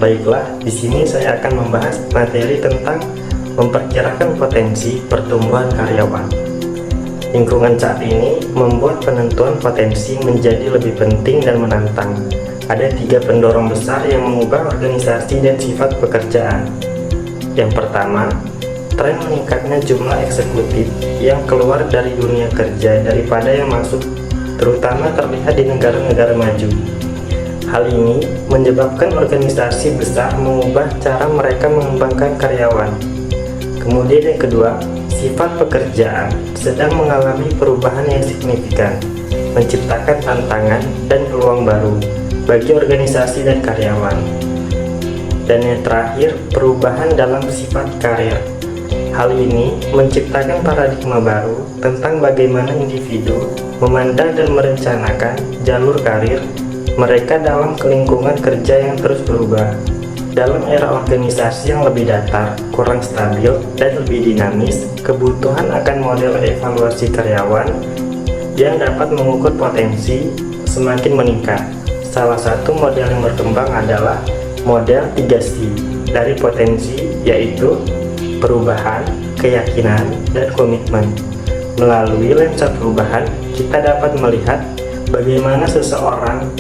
Baiklah, di sini saya akan membahas materi tentang memperkirakan potensi pertumbuhan karyawan. Lingkungan saat ini membuat penentuan potensi menjadi lebih penting dan menantang. Ada 3 pendorong besar yang mengubah organisasi dan sifat pekerjaan. Yang pertama, tren meningkatnya jumlah eksekutif yang keluar dari dunia kerja daripada yang masuk, terutama terlihat di negara-negara maju. Hal ini menyebabkan organisasi besar mengubah cara mereka mengembangkan karyawan. Kemudian yang kedua, sifat pekerjaan sedang mengalami perubahan yang signifikan, menciptakan tantangan dan peluang baru bagi organisasi dan karyawan. Dan yang terakhir, perubahan dalam sifat karir. Hal ini menciptakan paradigma baru tentang bagaimana individu memandang dan merencanakan jalur karir mereka dalam lingkungan kerja yang terus berubah. Dalam era organisasi yang lebih datar, kurang stabil, dan lebih dinamis, kebutuhan akan model evaluasi karyawan yang dapat mengukur potensi semakin meningkat. Salah satu model yang berkembang adalah model 3C dari potensi, yaitu perubahan, keyakinan, dan komitmen. Melalui lensa perubahan, kita dapat melihat bagaimana seseorang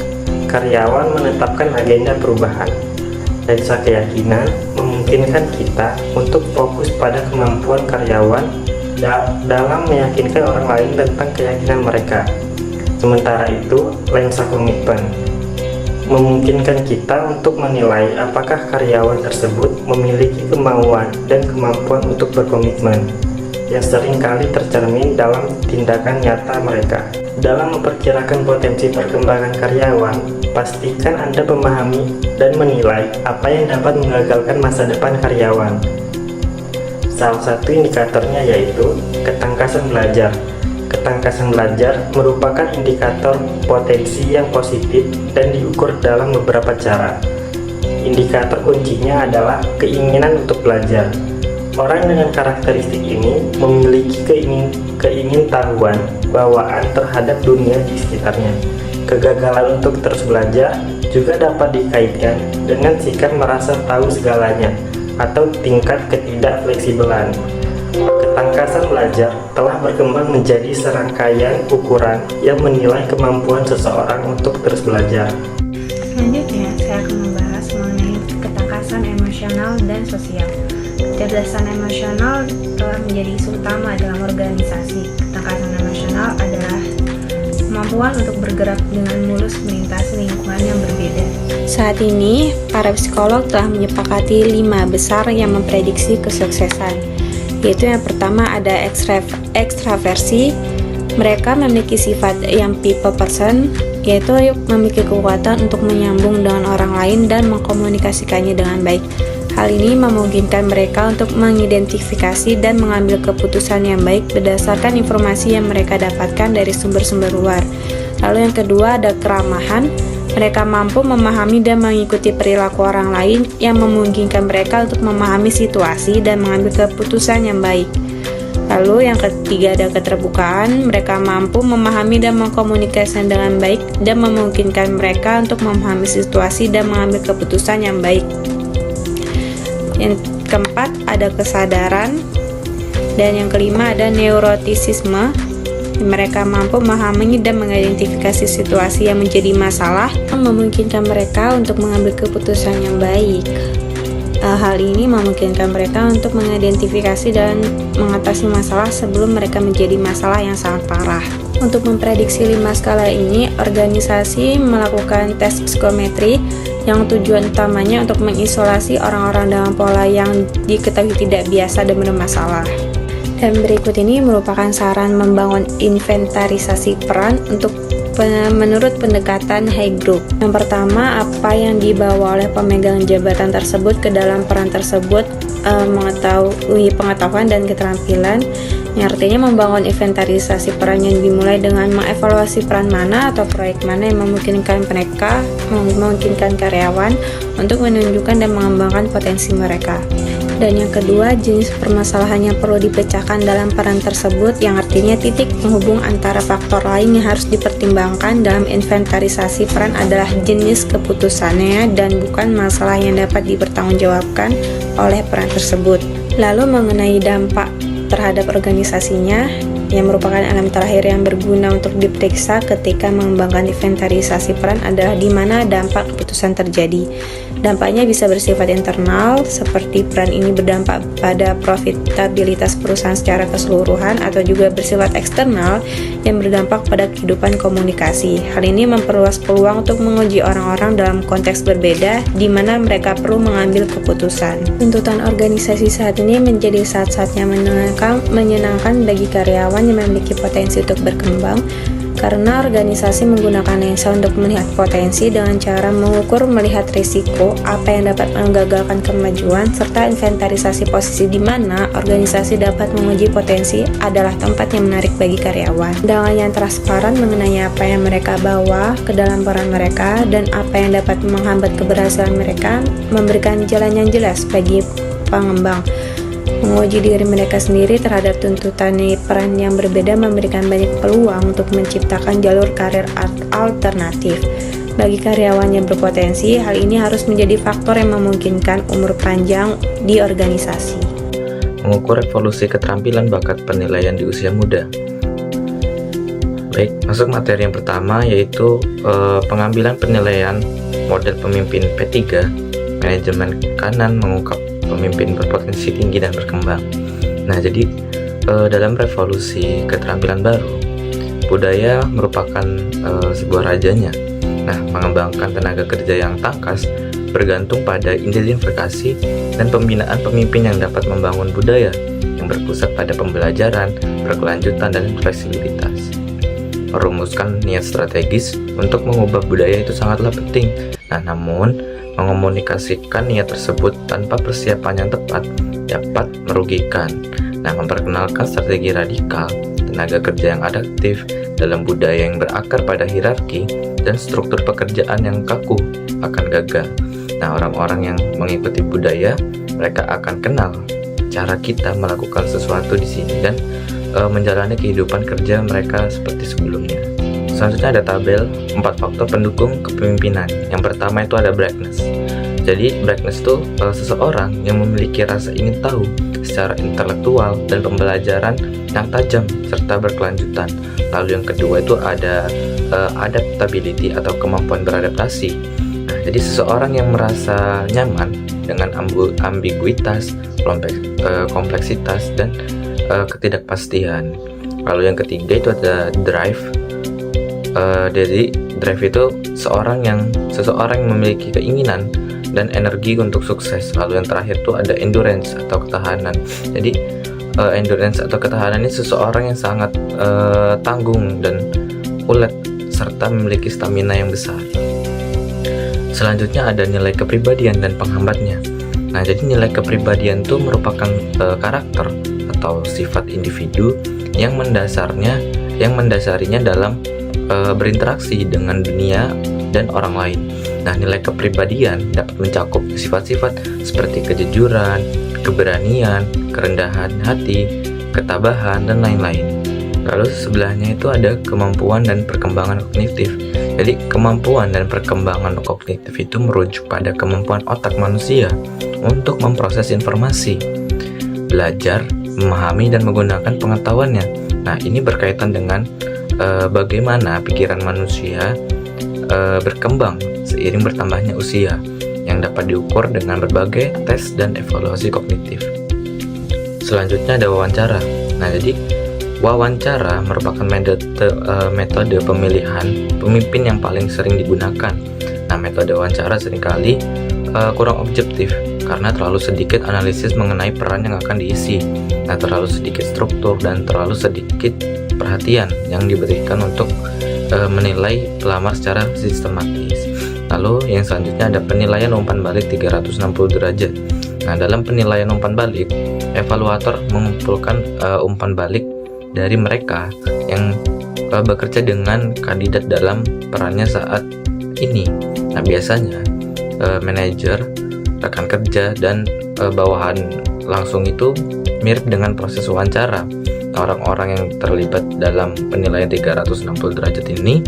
karyawan menetapkan agenda perubahan. Lensa keyakinan memungkinkan kita untuk fokus pada kemampuan karyawan dalam meyakinkan orang lain tentang keyakinan mereka. Sementara itu, lensa komitmen memungkinkan kita untuk menilai apakah karyawan tersebut memiliki kemauan dan kemampuan untuk berkomitmen, yang seringkali tercermin dalam tindakan nyata mereka. Dalam memperkirakan potensi perkembangan karyawan, pastikan Anda memahami dan menilai apa yang dapat mengagalkan masa depan karyawan. Salah satu indikatornya yaitu ketangkasan belajar. Ketangkasan belajar merupakan indikator potensi yang positif dan diukur dalam beberapa cara. Indikator kuncinya adalah keinginan untuk belajar. Orang dengan karakteristik ini memiliki keingintahuan bawaan terhadap dunia di sekitarnya. Kegagalan untuk terus belajar juga dapat dikaitkan dengan sikap merasa tahu segalanya atau tingkat ketidakfleksibelan. Ketangkasan belajar telah berkembang menjadi serangkaian ukuran yang menilai kemampuan seseorang untuk terus belajar. Selanjutnya, saya akan membahas mengenai ketangkasan emosional dan sosial. Kecerdasan emosional telah menjadi isu utama dalam organisasi. Ketangkasan emosional adalah kemampuan untuk bergerak dengan mulus melintasi lingkungan yang berbeda. Saat ini, para psikolog telah menyepakati 5 besar yang memprediksi kesuksesan, yaitu yang pertama ada ekstraversi. Mereka memiliki sifat yang people person, yaitu memiliki kekuatan untuk menyambung dengan orang lain dan mengkomunikasikannya dengan baik. Hal ini memungkinkan mereka untuk mengidentifikasi dan mengambil keputusan yang baik berdasarkan informasi yang mereka dapatkan dari sumber-sumber luar. Lalu yang kedua ada keramahan. Mereka mampu memahami dan mengikuti perilaku orang lain yang memungkinkan mereka untuk memahami situasi dan mengambil keputusan yang baik. Lalu yang ketiga ada keterbukaan. Mereka mampu memahami dan mengkomunikasikan dengan baik dan memungkinkan mereka untuk memahami situasi dan mengambil keputusan yang baik. Yang keempat ada kesadaran, dan yang kelima ada neurotisisme. Mereka mampu memahami dan mengidentifikasi situasi yang menjadi masalah, memungkinkan mereka untuk mengambil keputusan yang baik. Hal ini memungkinkan mereka untuk mengidentifikasi dan mengatasi masalah sebelum mereka menjadi masalah yang sangat parah. Untuk memprediksi 5 skala ini, organisasi melakukan tes psikometri yang tujuan utamanya untuk mengisolasi orang-orang dengan pola yang diketahui tidak biasa dan bermasalah. Dan berikut ini merupakan saran membangun inventarisasi peran menurut pendekatan High Group. Yang pertama, apa yang dibawa oleh pemegang jabatan tersebut ke dalam peran tersebut, mengetahui pengetahuan dan keterampilan, yang artinya membangun inventarisasi peran yang dimulai dengan mengevaluasi peran mana atau proyek mana yang memungkinkan karyawan untuk menunjukkan dan mengembangkan potensi mereka. Dan yang kedua, jenis permasalahan yang perlu dipecahkan dalam peran tersebut, yang artinya titik penghubung antara faktor lain yang harus dipertimbangkan dalam inventarisasi peran adalah jenis keputusannya dan bukan masalah yang dapat dipertanggungjawabkan oleh peran tersebut. Lalu mengenai dampak terhadap organisasinya, yang merupakan elemen terakhir yang berguna untuk diperiksa ketika mengembangkan inventarisasi peran adalah di mana dampak keputusan terjadi. Dampaknya bisa bersifat internal, seperti peran ini berdampak pada profitabilitas perusahaan secara keseluruhan, atau juga bersifat eksternal yang berdampak pada kehidupan komunikasi. Hal ini memperluas peluang untuk menguji orang-orang dalam konteks berbeda di mana mereka perlu mengambil keputusan. Tuntutan organisasi saat ini menjadi saat-saatnya menyenangkan bagi karyawan yang memiliki potensi untuk berkembang, karena organisasi menggunakan lensa untuk melihat potensi dengan cara mengukur melihat risiko, apa yang dapat menggagalkan kemajuan, serta inventarisasi posisi di mana organisasi dapat menguji potensi adalah tempat yang menarik bagi karyawan. Dengan yang transparan mengenai apa yang mereka bawa ke dalam peran mereka dan apa yang dapat menghambat keberhasilan mereka, memberikan jalan yang jelas bagi pengembang menguji diri mereka sendiri terhadap tuntutan peran yang berbeda, memberikan banyak peluang untuk menciptakan jalur karir alternatif. Bagi karyawan yang berpotensi, hal ini harus menjadi faktor yang memungkinkan umur panjang di organisasi. Mengukur evolusi keterampilan bakat penilaian di usia muda. Baik, masuk materi yang pertama, yaitu pengambilan penilaian model pemimpin P3, manajemen kanan mengungkap pemimpin berpotensi tinggi dan berkembang. Nah, jadi dalam revolusi keterampilan baru, budaya merupakan sebuah rajanya. Nah, mengembangkan tenaga kerja yang tangkas bergantung pada identifikasi dan pembinaan pemimpin yang dapat membangun budaya yang berpusat pada pembelajaran, berkelanjutan, dan fleksibilitas. Merumuskan niat strategis untuk mengubah budaya itu sangatlah penting. Nah, namun mengomunikasikan niat tersebut tanpa persiapan yang tepat dapat merugikan. Nah, memperkenalkan strategi radikal, tenaga kerja yang adaptif dalam budaya yang berakar pada hierarki dan struktur pekerjaan yang kaku akan gagal. Nah, orang-orang yang mengikuti budaya, mereka akan kenal cara kita melakukan sesuatu di sini dan menjalani kehidupan kerja mereka seperti sebelumnya. Selanjutnya ada tabel 4 faktor pendukung kepemimpinan. Yang pertama itu ada brightness. Jadi brightness itu seseorang yang memiliki rasa ingin tahu secara intelektual dan pembelajaran yang tajam serta berkelanjutan. Lalu yang kedua itu ada adaptability atau kemampuan beradaptasi. Nah, jadi seseorang yang merasa nyaman dengan ambiguitas, kompleksitas, dan ketidakpastian. Lalu yang ketiga itu ada drive. Jadi drive itu seseorang yang memiliki keinginan dan energi untuk sukses. Lalu yang terakhir itu ada endurance atau ketahanan. Jadi endurance atau ketahanan ini seseorang yang sangat tanggung dan ulet serta memiliki stamina yang besar. Selanjutnya ada nilai kepribadian dan penghambatnya. Nah, jadi nilai kepribadian itu merupakan karakter atau sifat individu yang mendasarinya dalam berinteraksi dengan dunia dan orang lain. Nah, nilai kepribadian dapat mencakup sifat-sifat seperti kejujuran, keberanian, kerendahan hati, ketabahan, dan lain-lain. Lalu sebelahnya itu ada kemampuan dan perkembangan kognitif. Jadi kemampuan dan perkembangan kognitif itu merujuk pada kemampuan otak manusia untuk memproses informasi, belajar, memahami, dan menggunakan pengetahuannya. Nah, ini berkaitan dengan bagaimana pikiran manusia berkembang seiring bertambahnya usia, yang dapat diukur dengan berbagai tes dan evaluasi kognitif. Selanjutnya ada wawancara. Nah, jadi wawancara merupakan metode pemilihan pemimpin yang paling sering digunakan. Nah, metode wawancara seringkali kurang objektif karena terlalu sedikit analisis mengenai peran yang akan diisi. Nah, terlalu sedikit struktur dan terlalu sedikit perhatian yang diberikan untuk menilai pelamar secara sistematis. Lalu yang selanjutnya ada penilaian umpan balik 360 derajat. Nah, dalam penilaian umpan balik, evaluator mengumpulkan umpan balik dari mereka yang bekerja dengan kandidat dalam perannya saat ini. Nah, biasanya manajer, rekan kerja, dan bawahan langsung itu mirip dengan proses wawancara. Orang-orang yang terlibat dalam penilaian 360 derajat ini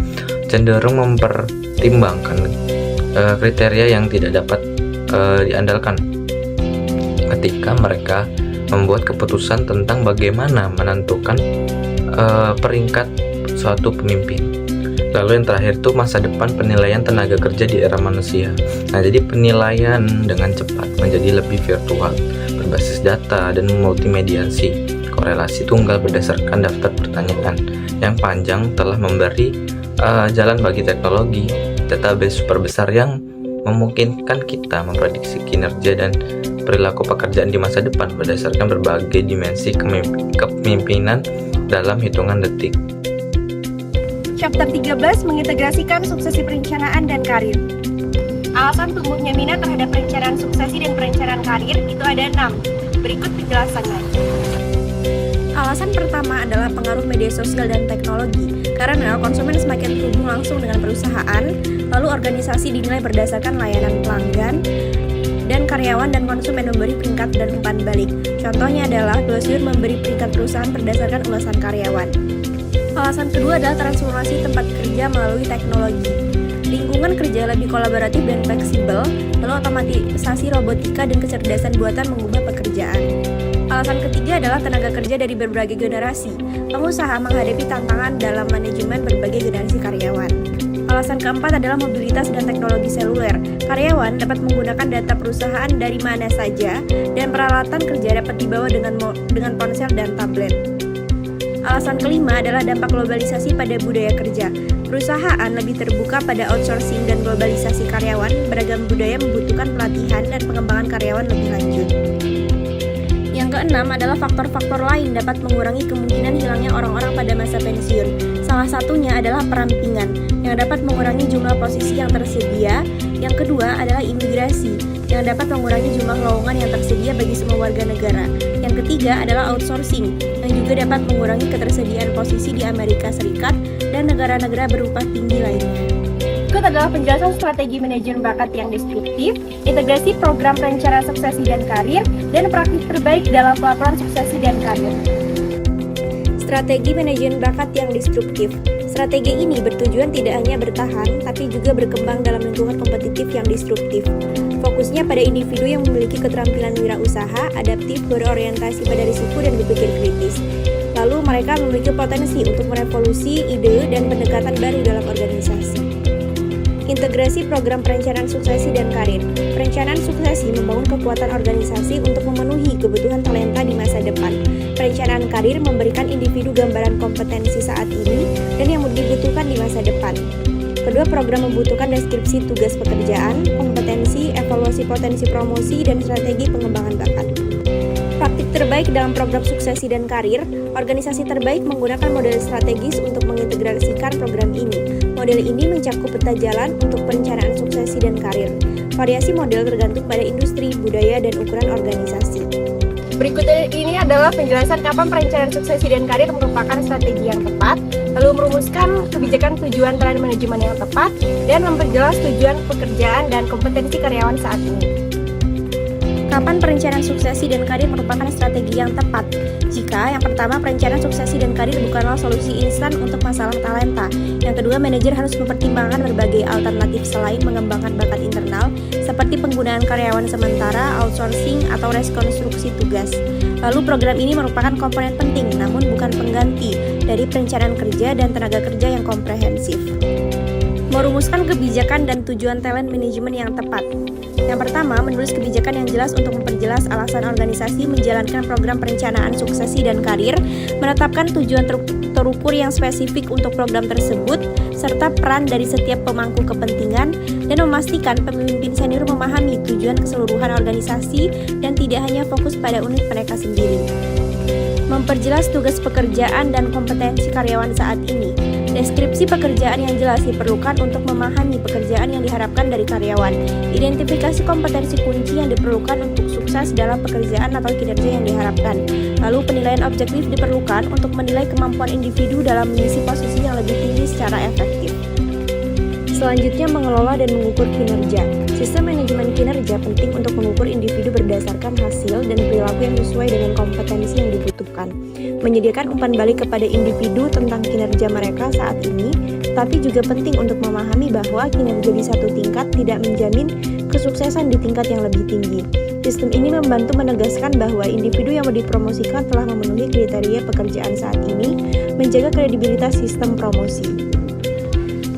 cenderung mempertimbangkan kriteria yang tidak dapat diandalkan ketika mereka membuat keputusan tentang bagaimana menentukan peringkat suatu pemimpin. Lalu yang terakhir itu masa depan penilaian tenaga kerja di era manusia. Nah, jadi penilaian dengan cepat menjadi lebih virtual, berbasis data dan multimediasi. Korelasi tunggal berdasarkan daftar pertanyaan yang panjang telah memberi jalan bagi teknologi database super besar yang memungkinkan kita memprediksi kinerja dan perilaku pekerjaan di masa depan berdasarkan berbagai dimensi kepemimpinan dalam hitungan detik. Chapter 13 mengintegrasikan suksesi perencanaan dan karir. Alasan tumbuhnya minat terhadap perencanaan suksesi dan perencanaan karir itu ada 6. Berikut penjelasannya. Alasan pertama adalah pengaruh media sosial dan teknologi. Karena konsumen semakin terhubung langsung dengan perusahaan, lalu organisasi dinilai berdasarkan layanan pelanggan, dan karyawan dan konsumen memberi peringkat dan umpan balik. Contohnya adalah Glossier memberi peringkat perusahaan berdasarkan ulasan karyawan. Alasan kedua adalah transformasi tempat kerja melalui teknologi. Lingkungan kerja lebih kolaboratif dan fleksibel, lalu otomatisasi robotika dan kecerdasan buatan mengubah pekerjaan. Alasan ketiga adalah tenaga kerja dari berbagai generasi. Pengusaha menghadapi tantangan dalam manajemen berbagai generasi karyawan. Alasan keempat adalah mobilitas dan teknologi seluler. Karyawan dapat menggunakan data perusahaan dari mana saja dan peralatan kerja dapat dibawa dengan ponsel dan tablet. Alasan kelima adalah dampak globalisasi pada budaya kerja. Perusahaan lebih terbuka pada outsourcing dan globalisasi karyawan. Beragam budaya membutuhkan pelatihan dan pengembangan karyawan lebih lanjut. Yang keenam adalah faktor-faktor lain dapat mengurangi kemungkinan hilangnya orang-orang pada masa pensiun. Salah satunya adalah perampingan, yang dapat mengurangi jumlah posisi yang tersedia. Yang kedua adalah imigrasi, yang dapat mengurangi jumlah lowongan yang tersedia bagi semua warga negara. Yang ketiga adalah outsourcing, yang juga dapat mengurangi ketersediaan posisi di Amerika Serikat dan negara-negara berupah tinggi lainnya. Berikut adalah penjelasan strategi manajemen bakat yang destruktif, integrasi program perencanaan suksesi dan karir, dan praktik terbaik dalam pelaporan suksesi dan karir. Strategi manajemen bakat yang destruktif. Strategi ini bertujuan tidak hanya bertahan, tapi juga berkembang dalam lingkungan kompetitif yang destruktif. Fokusnya pada individu yang memiliki keterampilan wirausaha, adaptif, berorientasi pada risiko, dan berpikir kritis. Lalu mereka memiliki potensi untuk merevolusi ide dan pendekatan baru dalam organisasi. Integrasi program perencanaan suksesi dan karir. Perencanaan suksesi membangun kekuatan organisasi untuk memenuhi kebutuhan talenta di masa depan. Perencanaan karir memberikan individu gambaran kompetensi saat ini dan yang dibutuhkan di masa depan. Kedua program membutuhkan deskripsi tugas pekerjaan, kompetensi, evaluasi potensi promosi, dan strategi pengembangan bakat. Praktik terbaik dalam program suksesi dan karir, organisasi terbaik menggunakan model strategis untuk mengintegrasikan program ini. Model ini mencakup peta jalan untuk perencanaan suksesi dan karir. Variasi model tergantung pada industri, budaya, dan ukuran organisasi. Berikut ini adalah penjelasan kapan perencanaan suksesi dan karir merupakan strategi yang tepat, lalu merumuskan kebijakan tujuan talent manajemen yang tepat, dan memperjelas tujuan pekerjaan dan kompetensi karyawan saat ini. Kapan perencanaan suksesi dan karir merupakan strategi yang tepat? Jika yang pertama, perencanaan suksesi dan karir bukanlah solusi instan untuk masalah talenta. Yang kedua, manajer harus mempertimbangkan berbagai alternatif selain mengembangkan bakat internal, seperti penggunaan karyawan sementara, outsourcing, atau rekonstruksi tugas. Lalu program ini merupakan komponen penting, namun bukan pengganti dari perencanaan kerja dan tenaga kerja yang komprehensif. Merumuskan kebijakan dan tujuan talent management yang tepat. Yang pertama, menulis kebijakan yang jelas untuk memperjelas alasan organisasi menjalankan program perencanaan suksesi dan karir, menetapkan tujuan terukur yang spesifik untuk program tersebut, serta peran dari setiap pemangku kepentingan, dan memastikan pemimpin senior memahami tujuan keseluruhan organisasi dan tidak hanya fokus pada unit mereka sendiri. Memperjelas tugas pekerjaan dan kompetensi karyawan saat ini. Deskripsi pekerjaan yang jelas diperlukan untuk memahami pekerjaan yang diharapkan dari karyawan. Identifikasi kompetensi kunci yang diperlukan untuk sukses dalam pekerjaan atau kinerja yang diharapkan. Lalu penilaian objektif diperlukan untuk menilai kemampuan individu dalam mengisi posisi yang lebih tinggi secara efektif. Selanjutnya, mengelola dan mengukur kinerja. Sistem manajemen kinerja penting untuk mengukur individu berdasarkan hasil dan perilaku yang sesuai dengan kompetensi yang dibutuhkan. Menyediakan umpan balik kepada individu tentang kinerja mereka saat ini, tapi juga penting untuk memahami bahwa kinerja di satu tingkat tidak menjamin kesuksesan di tingkat yang lebih tinggi. Sistem ini membantu menegaskan bahwa individu yang dipromosikan telah memenuhi kriteria pekerjaan saat ini, menjaga kredibilitas sistem promosi.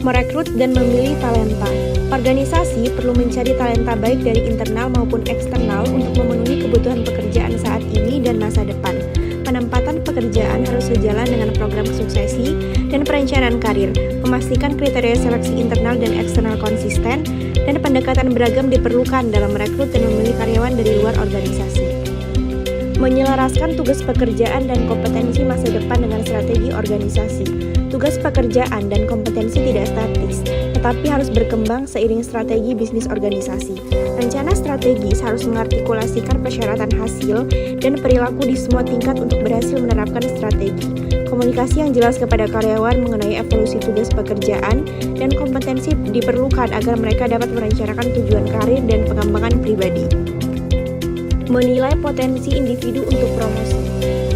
Merekrut dan memilih talenta. Organisasi perlu mencari talenta baik dari internal maupun eksternal untuk memenuhi kebutuhan pekerjaan saat ini dan masa depan. Penempatan pekerjaan harus sejalan dengan program suksesi dan perencanaan karir, memastikan kriteria seleksi internal dan eksternal konsisten, dan pendekatan beragam diperlukan dalam merekrut dan memilih karyawan dari luar organisasi. Menyelaraskan tugas pekerjaan dan kompetensi masa depan dengan strategi organisasi. Tugas pekerjaan dan kompetensi tidak statis, tetapi harus berkembang seiring strategi bisnis organisasi. Rencana strategis harus mengartikulasikan persyaratan hasil dan perilaku di semua tingkat untuk berhasil menerapkan strategi. Komunikasi yang jelas kepada karyawan mengenai evolusi tugas pekerjaan dan kompetensi diperlukan agar mereka dapat merencanakan tujuan karir dan pengembangan pribadi. Menilai potensi individu untuk promosi.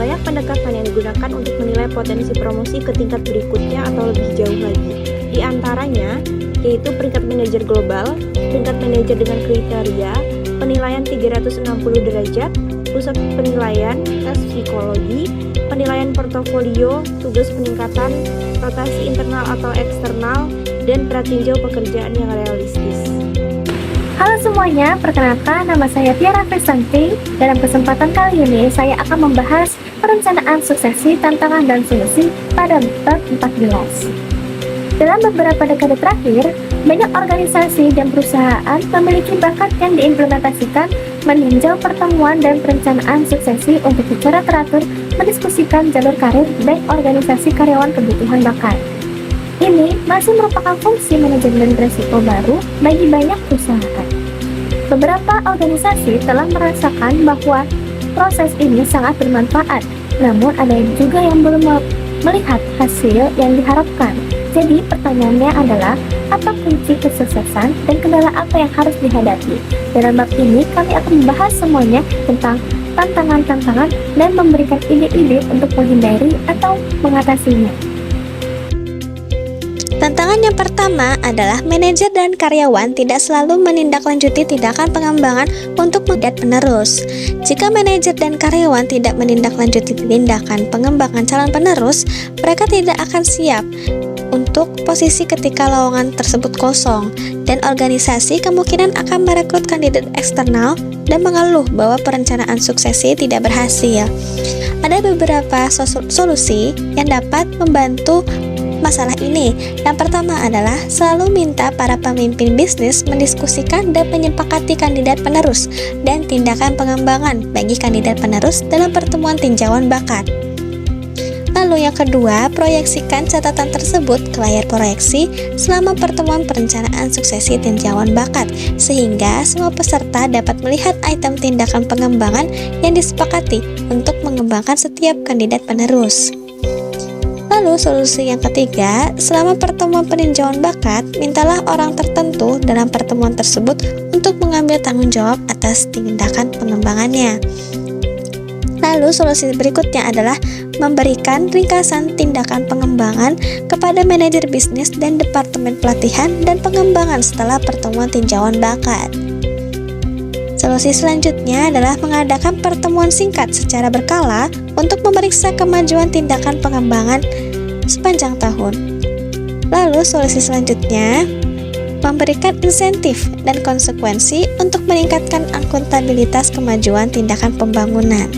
Banyak pendekatan yang digunakan untuk menilai potensi promosi ke tingkat berikutnya atau lebih jauh lagi. Di antaranya, yaitu peringkat manajer global, peringkat manajer dengan kriteria, penilaian 360 derajat, pusat penilaian, tes psikologi, penilaian portofolio, tugas peningkatan, rotasi internal atau eksternal, dan pratinjau pekerjaan yang realistis. Halo semuanya, perkenalkan nama saya Tiara Fesanti. Dalam kesempatan kali ini saya akan membahas perencanaan suksesi, tantangan dan solusi pada bab 14. Dalam beberapa dekade terakhir, banyak organisasi dan perusahaan memiliki bakat yang diimplementasikan meninjau pertemuan dan perencanaan suksesi untuk secara teratur mendiskusikan jalur karir dan organisasi karyawan kebutuhan bakat. Ini masih merupakan fungsi manajemen risiko baru bagi banyak perusahaan. Beberapa organisasi telah merasakan bahwa proses ini sangat bermanfaat, namun ada juga yang belum melihat hasil yang diharapkan. Jadi pertanyaannya adalah, apa kunci kesuksesan dan kendala apa yang harus dihadapi? Dalam bab ini kami akan membahas semuanya tentang tantangan-tantangan dan memberikan ide-ide untuk menghindari atau mengatasinya. Tantangan yang pertama adalah manajer dan karyawan tidak selalu menindaklanjuti tindakan pengembangan untuk mendat penerus. Jika manajer dan karyawan tidak menindaklanjuti tindakan pengembangan calon penerus, mereka tidak akan siap untuk posisi ketika lowongan tersebut kosong, dan organisasi kemungkinan akan merekrut kandidat eksternal dan mengeluh bahwa perencanaan suksesi tidak berhasil. Ada beberapa solusi yang dapat membantu masalah ini. Yang pertama adalah selalu minta para pemimpin bisnis mendiskusikan dan menyepakati kandidat penerus dan tindakan pengembangan bagi kandidat penerus dalam pertemuan tinjauan bakat. Lalu yang kedua, proyeksikan catatan tersebut ke layar proyeksi selama pertemuan perencanaan suksesi tinjauan bakat, sehingga semua peserta dapat melihat item tindakan pengembangan yang disepakati untuk mengembangkan setiap kandidat penerus. Lalu solusi yang ketiga, selama pertemuan peninjauan bakat, mintalah orang tertentu dalam pertemuan tersebut untuk mengambil tanggung jawab atas tindakan pengembangannya. Lalu solusi berikutnya adalah memberikan ringkasan tindakan pengembangan kepada manajer bisnis dan departemen pelatihan dan pengembangan setelah pertemuan tinjauan bakat. Solusi selanjutnya adalah mengadakan pertemuan singkat secara berkala untuk memeriksa kemajuan tindakan pengembangan sepanjang tahun. Lalu solusi selanjutnya, memberikan insentif dan konsekuensi untuk meningkatkan akuntabilitas kemajuan tindakan pembangunan.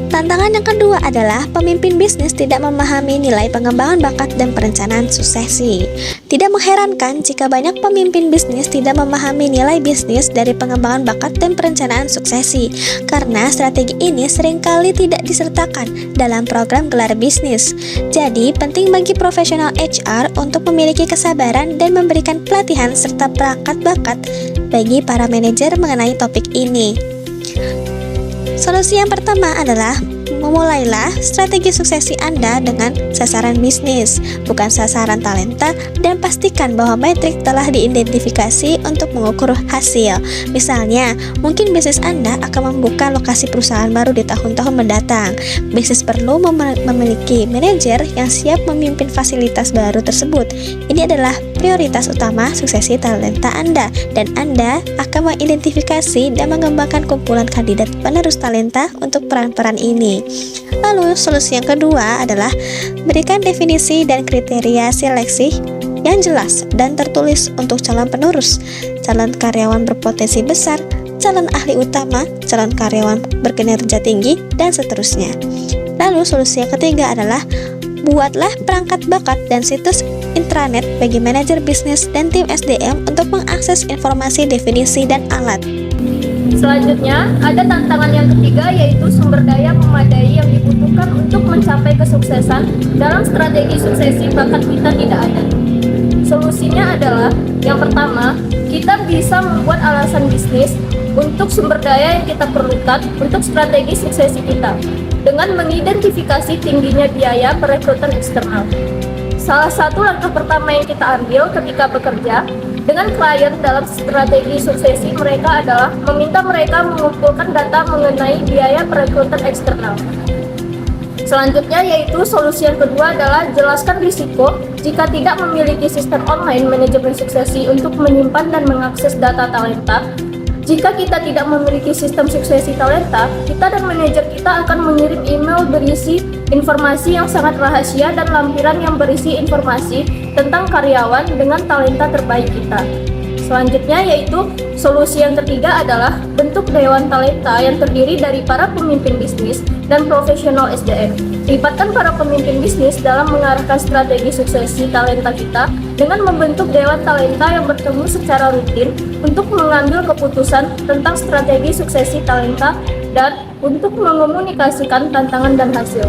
Tantangan yang kedua adalah pemimpin bisnis tidak memahami nilai pengembangan bakat dan perencanaan suksesi. Tidak mengherankan jika banyak pemimpin bisnis tidak memahami nilai bisnis dari pengembangan bakat dan perencanaan suksesi, karena strategi ini seringkali tidak disertakan dalam program gelar bisnis. Jadi, penting bagi profesional HR untuk memiliki kesabaran dan memberikan pelatihan serta perangkat bakat bagi para manajer mengenai topik ini. Solusi yang pertama adalah memulailah strategi suksesi Anda dengan sasaran bisnis, bukan sasaran talenta, dan pastikan bahwa metrik telah diidentifikasi untuk mengukur hasil. Misalnya, mungkin bisnis Anda akan membuka lokasi perusahaan baru di tahun-tahun mendatang. Bisnis perlu memiliki manajer yang siap memimpin fasilitas baru tersebut. Ini adalah prioritas utama suksesi talenta Anda, dan Anda akan mengidentifikasi dan mengembangkan kumpulan kandidat penerus talenta untuk peran-peran ini. Lalu, solusi yang kedua adalah berikan definisi dan kriteria seleksi yang jelas dan tertulis untuk calon penerus, calon karyawan berpotensi besar, calon ahli utama, calon karyawan berkinerja tinggi, dan seterusnya. Lalu, solusi yang ketiga adalah buatlah perangkat bakat dan situs intranet bagi manajer bisnis dan tim SDM untuk mengakses informasi, definisi, dan alat. Selanjutnya, ada tantangan yang ketiga, yaitu sumber daya memadai yang dibutuhkan untuk mencapai kesuksesan dalam strategi suksesi bakat kita tidak ada. Solusinya adalah, yang pertama, kita bisa membuat alasan bisnis untuk sumber daya yang kita perlukan untuk strategi suksesi kita, dengan mengidentifikasi tingginya biaya perekrutan eksternal. Salah satu langkah pertama yang kita ambil ketika bekerja dengan klien dalam strategi suksesi mereka adalah meminta mereka mengumpulkan data mengenai biaya perekrutan eksternal. Selanjutnya, yaitu solusi yang kedua adalah jelaskan risiko jika tidak memiliki sistem online manajemen suksesi untuk menyimpan dan mengakses data talenta. Jika kita tidak memiliki sistem suksesi talenta, kita dan manajer kita akan mengirim email berisi informasi yang sangat rahasia dan lampiran yang berisi informasi tentang karyawan dengan talenta terbaik kita. Selanjutnya, yaitu solusi yang ketiga adalah bentuk dewan talenta yang terdiri dari para pemimpin bisnis dan profesional SDM. Libatkan para pemimpin bisnis dalam mengarahkan strategi suksesi talenta kita dengan membentuk dewan talenta yang bertemu secara rutin untuk mengambil keputusan tentang strategi suksesi talenta dan untuk mengomunikasikan tantangan dan hasil.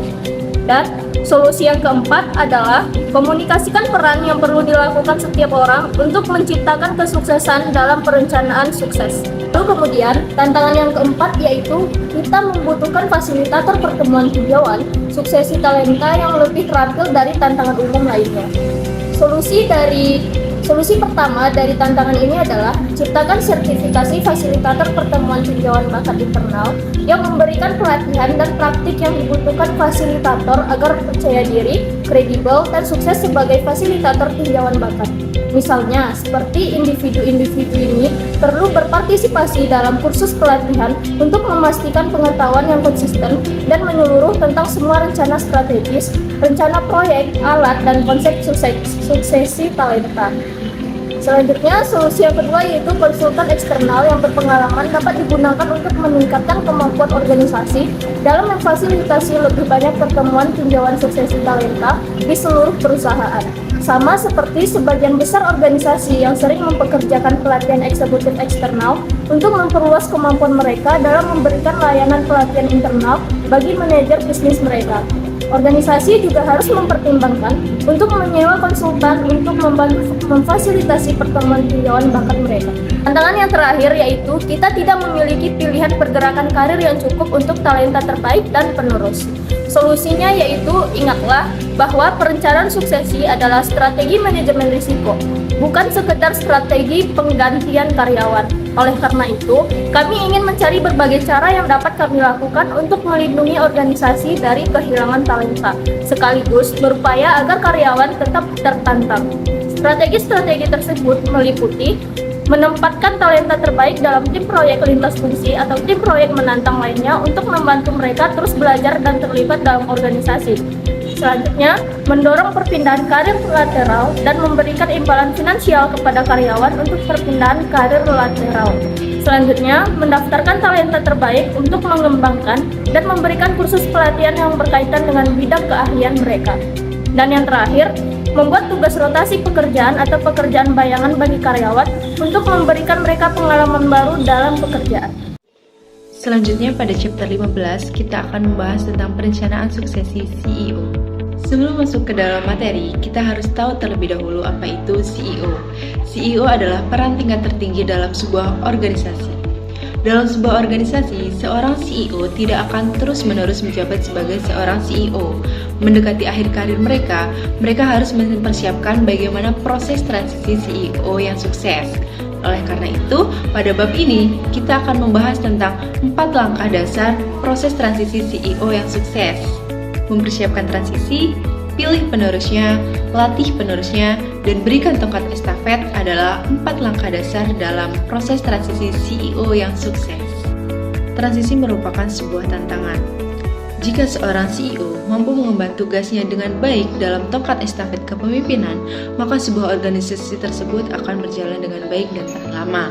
Dan solusi yang keempat adalah komunikasikan peran yang perlu dilakukan setiap orang untuk menciptakan kesuksesan dalam perencanaan sukses. Lalu kemudian, tantangan yang keempat yaitu kita membutuhkan fasilitator pertemuan tinjauan suksesi talenta yang lebih terampil dari tantangan umum lainnya. Solusi pertama dari tantangan ini adalah ciptakan sertifikasi fasilitator pertemuan tinjauan bakat internal yang memberikan pelatihan dan praktik yang dibutuhkan fasilitator agar percaya diri, kredibel, dan sukses sebagai fasilitator tinjauan bakat. Misalnya, seperti individu-individu ini perlu berpartisipasi dalam kursus pelatihan untuk memastikan pengetahuan yang konsisten dan menyeluruh tentang semua rencana strategis, rencana proyek, alat, dan konsep suksesi talenta. Selanjutnya, solusi yang kedua yaitu konsultan eksternal yang berpengalaman dapat digunakan untuk meningkatkan kemampuan organisasi dalam memfasilitasi lebih banyak pertemuan tinjauan suksesi talenta di seluruh perusahaan. Sama seperti sebagian besar organisasi yang sering mempekerjakan pelatihan eksekutif eksternal untuk memperluas kemampuan mereka dalam memberikan layanan pelatihan internal bagi manajer bisnis mereka. Organisasi juga harus mempertimbangkan untuk menyewa konsultan untuk membantu memfasilitasi pertemuan tinjauan bakat mereka. Tantangan yang terakhir yaitu kita tidak memiliki pilihan pergerakan karir yang cukup untuk talenta terbaik dan penerus. Solusinya yaitu ingatlah bahwa perencanaan suksesi adalah strategi manajemen risiko, bukan sekedar strategi penggantian karyawan. Oleh karena itu, kami ingin mencari berbagai cara yang dapat kami lakukan untuk melindungi organisasi dari kehilangan talenta, sekaligus berupaya agar karyawan tetap tertantang. Strategi-strategi tersebut meliputi menempatkan talenta terbaik dalam tim proyek lintas fungsi atau tim proyek menantang lainnya untuk membantu mereka terus belajar dan terlibat dalam organisasi. Selanjutnya, mendorong perpindahan karir lateral dan memberikan imbalan finansial kepada karyawan untuk perpindahan karir lateral. Selanjutnya, mendaftarkan talenta terbaik untuk mengembangkan dan memberikan kursus pelatihan yang berkaitan dengan bidang keahlian mereka. Dan yang terakhir, membuat tugas rotasi pekerjaan atau pekerjaan bayangan bagi karyawan untuk memberikan mereka pengalaman baru dalam pekerjaan. Selanjutnya pada chapter 15 kita akan membahas tentang perencanaan suksesi CEO. Sebelum masuk ke dalam materi, kita harus tahu terlebih dahulu apa itu CEO. CEO adalah peran tingkat tertinggi dalam sebuah organisasi. Dalam sebuah organisasi, seorang CEO tidak akan terus-menerus menjabat sebagai seorang CEO. Mendekati akhir karir mereka harus mempersiapkan bagaimana proses transisi CEO yang sukses. Oleh karena itu, pada bab ini kita akan membahas tentang 4 langkah dasar proses transisi CEO yang sukses. Mempersiapkan transisi, pilih penerusnya, latih penerusnya, dan berikan tongkat estafet adalah 4 langkah dasar dalam proses transisi CEO yang sukses. Transisi merupakan sebuah tantangan. Jika seorang CEO mampu mengemban tugasnya dengan baik dalam tongkat estafet kepemimpinan, maka sebuah organisasi tersebut akan berjalan dengan baik dan tahan lama.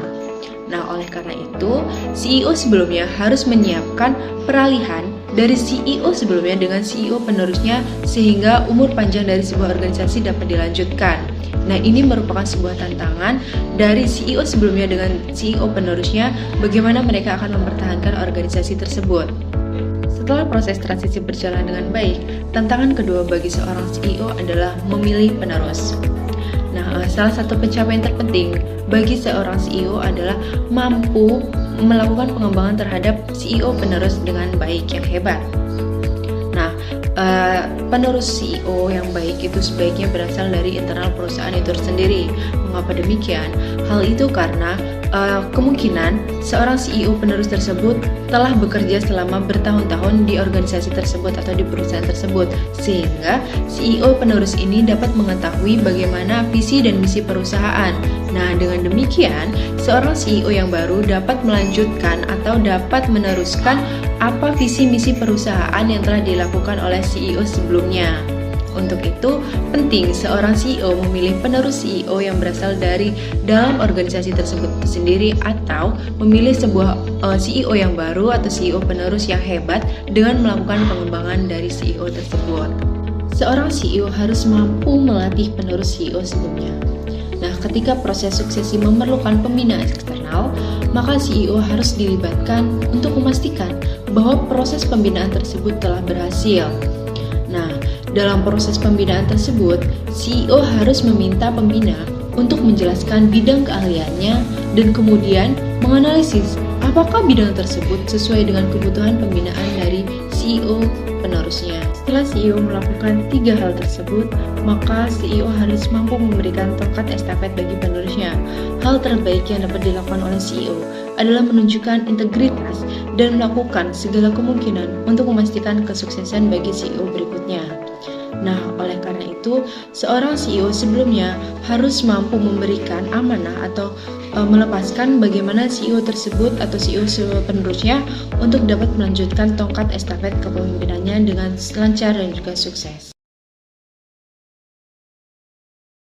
Nah, oleh karena itu, CEO sebelumnya harus menyiapkan peralihan dari CEO sebelumnya dengan CEO penerusnya sehingga umur panjang dari sebuah organisasi dapat dilanjutkan. Nah, ini merupakan sebuah tantangan dari CEO sebelumnya dengan CEO penerusnya, bagaimana mereka akan mempertahankan organisasi tersebut. Setelah proses transisi berjalan dengan baik, tantangan kedua bagi seorang CEO adalah memilih penerus. Nah, salah satu pencapaian terpenting bagi seorang CEO adalah mampu melakukan pengembangan terhadap CEO penerus dengan baik yang hebat. Nah, penerus CEO yang baik itu sebaiknya berasal dari internal perusahaan itu sendiri. Mengapa demikian? Hal itu karena kemungkinan seorang CEO penerus tersebut telah bekerja selama bertahun-tahun di organisasi tersebut atau di perusahaan tersebut, sehingga CEO penerus ini dapat mengetahui bagaimana visi dan misi perusahaan. Nah, dengan demikian, seorang CEO yang baru dapat melanjutkan atau dapat meneruskan apa visi misi perusahaan yang telah dilakukan oleh CEO sebelumnya. Untuk itu, penting seorang CEO memilih penerus CEO yang berasal dari dalam organisasi tersebut sendiri atau memilih sebuah CEO yang baru atau CEO penerus yang hebat dengan melakukan pengembangan dari CEO tersebut. Seorang CEO harus mampu melatih penerus CEO sebelumnya. Nah, ketika proses suksesi memerlukan pembinaan eksternal, maka CEO harus dilibatkan untuk memastikan bahwa proses pembinaan tersebut telah berhasil. Nah, dalam proses pembinaan tersebut, CEO harus meminta pembina untuk menjelaskan bidang keahliannya dan kemudian menganalisis apakah bidang tersebut sesuai dengan kebutuhan pembinaan dari CEO penerusnya. Setelah CEO melakukan 3 hal tersebut, maka CEO harus mampu memberikan tongkat estafet bagi penerusnya. Hal terbaik yang dapat dilakukan oleh CEO adalah menunjukkan integritas dan melakukan segala kemungkinan untuk memastikan kesuksesan bagi CEO berikutnya. Nah, oleh karena itu, seorang CEO sebelumnya harus mampu memberikan amanah atau melepaskan bagaimana CEO tersebut atau CEO penerusnya untuk dapat melanjutkan tongkat estafet kepemimpinannya dengan lancar dan juga sukses.